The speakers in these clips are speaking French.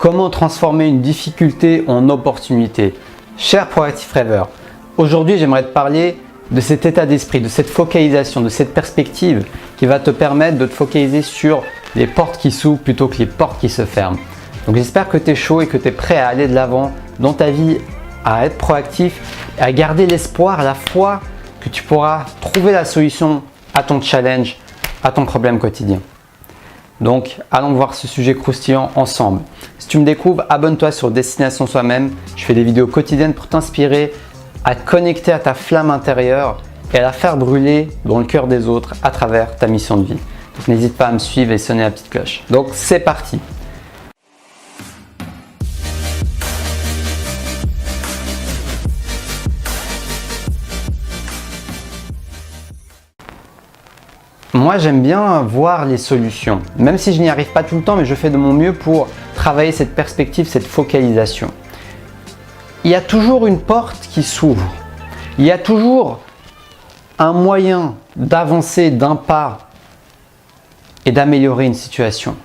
Comment transformer une difficulté en opportunité? Cher Proactive Rêveur, aujourd'hui j'aimerais te parler de cet état d'esprit, de cette focalisation, de cette perspective qui va te permettre de te focaliser sur les portes qui s'ouvrent plutôt que les portes qui se ferment. Donc j'espère que tu es chaud et que tu es prêt à aller de l'avant dans ta vie, à être proactif et à garder l'espoir, la foi que tu pourras trouver la solution à ton challenge, à ton problème quotidien. Donc, allons voir ce sujet croustillant ensemble. Si tu me découvres, abonne-toi sur Destination Soi-même. Je fais des vidéos quotidiennes pour t'inspirer à te connecter à ta flamme intérieure et à la faire brûler dans le cœur des autres à travers ta mission de vie. Donc, n'hésite pas à me suivre et sonner la petite cloche. Donc, c'est parti! Moi, j'aime bien voir les solutions, même si je n'y arrive pas tout le temps, mais je fais de mon mieux pour travailler cette perspective, cette focalisation. Il y a toujours une porte qui s'ouvre. Il y a toujours un moyen d'avancer d'un pas et d'améliorer une situation.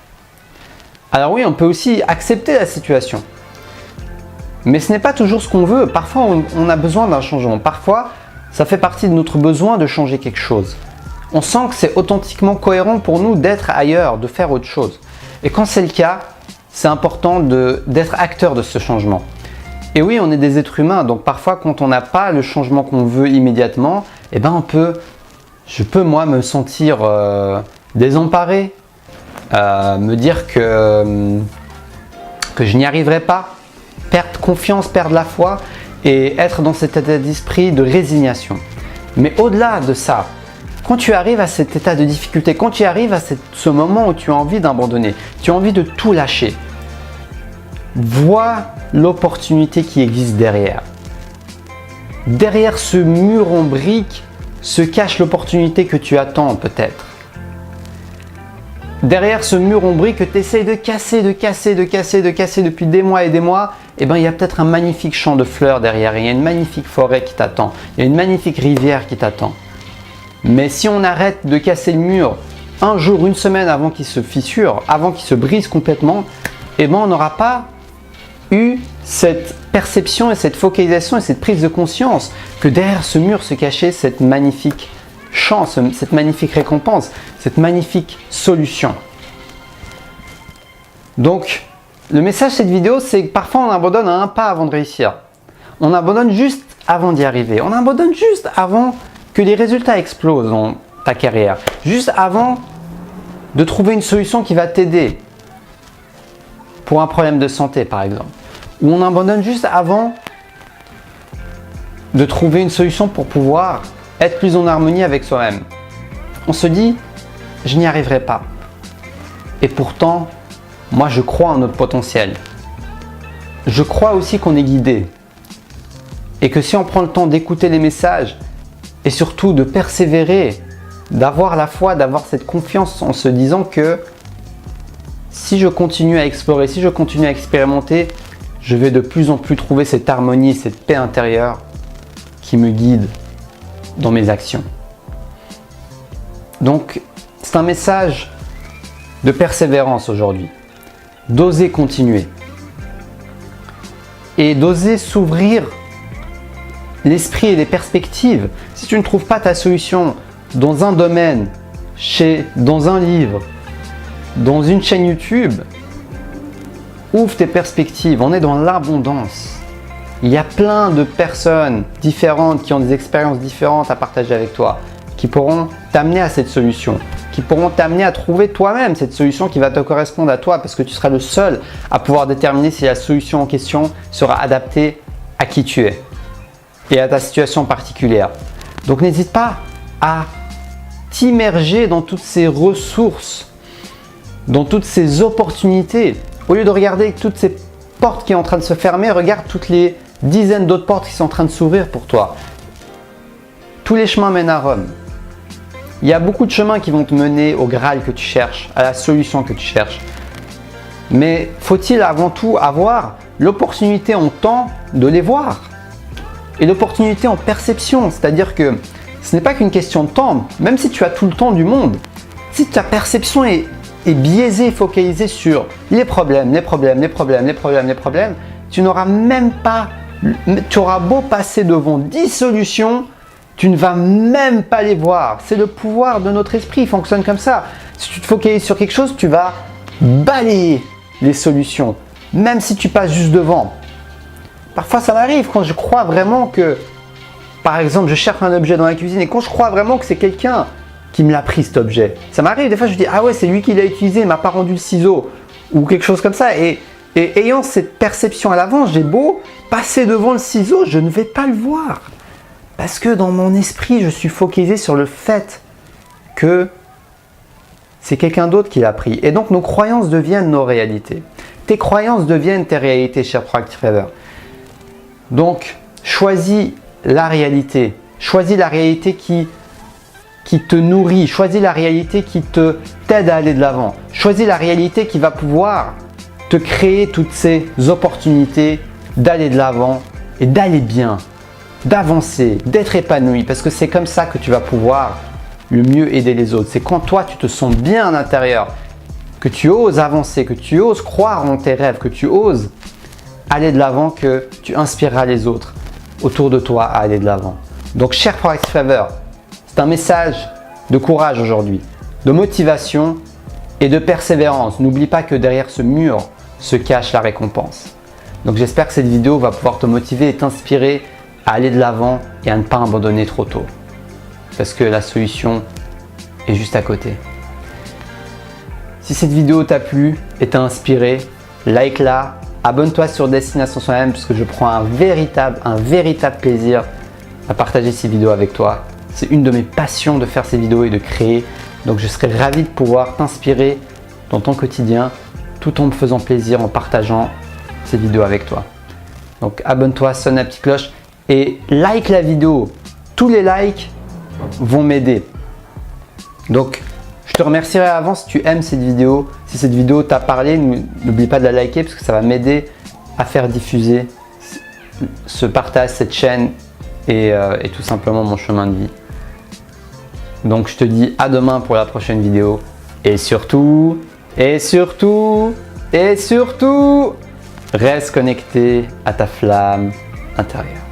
Alors oui, on peut aussi accepter la situation, mais ce n'est pas toujours ce qu'on veut. Parfois, on a besoin d'un changement. Parfois, ça fait partie de notre besoin de changer quelque chose. On sent que c'est authentiquement cohérent pour nous d'être ailleurs, de faire autre chose. Et quand c'est le cas, c'est important d'être acteur de ce changement. Et oui, on est des êtres humains, donc parfois quand on n'a pas le changement qu'on veut immédiatement, eh ben je peux moi me sentir désemparé, me dire que je n'y arriverai pas, perdre confiance, perdre la foi et être dans cet état d'esprit de résignation. Mais au-delà de ça, quand tu arrives à cet état de difficulté, quand tu arrives à ce moment où tu as envie d'abandonner, tu as envie de tout lâcher, vois l'opportunité qui existe derrière. Derrière ce mur en briques se cache l'opportunité que tu attends peut-être. Derrière ce mur en briques que tu essayes de casser depuis des mois et des mois, eh ben, il y a peut-être un magnifique champ de fleurs derrière, il y a une magnifique forêt qui t'attend, il y a une magnifique rivière qui t'attend. Mais si on arrête de casser le mur un jour, une semaine avant qu'il se fissure, avant qu'il se brise complètement, eh ben on n'aura pas eu cette perception et cette focalisation et cette prise de conscience que derrière ce mur se cachait cette magnifique chance, cette magnifique récompense, cette magnifique solution. Donc, le message de cette vidéo, c'est que parfois on abandonne à un pas avant de réussir. On abandonne juste avant d'y arriver. On abandonne juste avant que les résultats explosent dans ta carrière, juste avant de trouver une solution qui va t'aider pour un problème de santé par exemple, ou on abandonne juste avant de trouver une solution pour pouvoir être plus en harmonie avec soi-même. On se dit, je n'y arriverai pas. Et pourtant, moi je crois en notre potentiel. Je crois aussi qu'on est guidé. Et que si on prend le temps d'écouter les messages, et surtout de persévérer, d'avoir la foi, d'avoir cette confiance en se disant que si je continue à explorer, si je continue à expérimenter, je vais de plus en plus trouver cette harmonie, cette paix intérieure qui me guide dans mes actions. Donc, c'est un message de persévérance aujourd'hui, d'oser continuer et d'oser s'ouvrir l'esprit et les perspectives. Si tu ne trouves pas ta solution dans un domaine, dans un livre, dans une chaîne YouTube, ouvre tes perspectives. On est dans l'abondance. Il y a plein de personnes différentes qui ont des expériences différentes à partager avec toi, qui pourront t'amener à cette solution, qui pourront t'amener à trouver toi-même cette solution qui va te correspondre à toi, parce que tu seras le seul à pouvoir déterminer si la solution en question sera adaptée à qui tu es et à ta situation particulière. Donc n'hésite pas à t'immerger dans toutes ces ressources, dans toutes ces opportunités. Au lieu de regarder toutes ces portes qui sont en train de se fermer, regarde toutes les dizaines d'autres portes qui sont en train de s'ouvrir pour toi. Tous les chemins mènent à Rome. Il y a beaucoup de chemins qui vont te mener au Graal que tu cherches, à la solution que tu cherches. Mais faut-il avant tout avoir l'opportunité en temps de les voir et l'opportunité en perception, c'est-à-dire que ce n'est pas qu'une question de temps, même si tu as tout le temps du monde, si ta perception est et biaisé, focalisé sur les problèmes, tu n'auras même pas, tu auras beau passer devant 10 solutions, tu ne vas même pas les voir. C'est le pouvoir de notre esprit, il fonctionne comme ça. Si tu te focalises sur quelque chose, tu vas balayer les solutions, même si tu passes juste devant. Parfois ça m'arrive quand je crois vraiment que, par exemple, je cherche un objet dans la cuisine et quand je crois vraiment que c'est quelqu'un qui me l'a pris cet objet. Ça m'arrive des fois, je me dis ah ouais, c'est lui qui l'a utilisé, il m'a pas rendu le ciseau ou quelque chose comme ça. Et ayant cette perception à l'avance, j'ai beau passer devant le ciseau, je ne vais pas le voir parce que dans mon esprit, je suis focalisé sur le fait que c'est quelqu'un d'autre qui l'a pris. Et donc nos croyances deviennent nos réalités. Tes croyances deviennent tes réalités, cher Proactive Rêveur. Donc choisis la réalité. Choisis la réalité qui te nourrit, choisis la réalité qui t'aide à aller de l'avant. Choisis la réalité qui va pouvoir te créer toutes ces opportunités d'aller de l'avant et d'aller bien, d'avancer, d'être épanoui parce que c'est comme ça que tu vas pouvoir le mieux aider les autres. C'est quand toi tu te sens bien à l'intérieur, que tu oses avancer, que tu oses croire en tes rêves, que tu oses aller de l'avant, que tu inspireras les autres autour de toi à aller de l'avant. Donc cher Proactive Rêveur, c'est un message de courage aujourd'hui, de motivation et de persévérance. N'oublie pas que derrière ce mur se cache la récompense. Donc j'espère que cette vidéo va pouvoir te motiver et t'inspirer à aller de l'avant et à ne pas abandonner trop tôt. Parce que la solution est juste à côté. Si cette vidéo t'a plu et t'a inspiré, like-la, abonne-toi sur Destination Soi-même parce que je prends un véritable plaisir à partager ces vidéos avec toi. C'est une de mes passions de faire ces vidéos et de créer. Donc je serais ravi de pouvoir t'inspirer dans ton quotidien tout en me faisant plaisir en partageant ces vidéos avec toi. Donc abonne-toi, sonne la petite cloche et like la vidéo. Tous les likes vont m'aider. Donc je te remercierai avant si tu aimes cette vidéo. Si cette vidéo t'a parlé, n'oublie pas de la liker parce que ça va m'aider à faire diffuser ce partage, cette chaîne et tout simplement mon chemin de vie. Donc je te dis à demain pour la prochaine vidéo et surtout, reste connecté à ta flamme intérieure.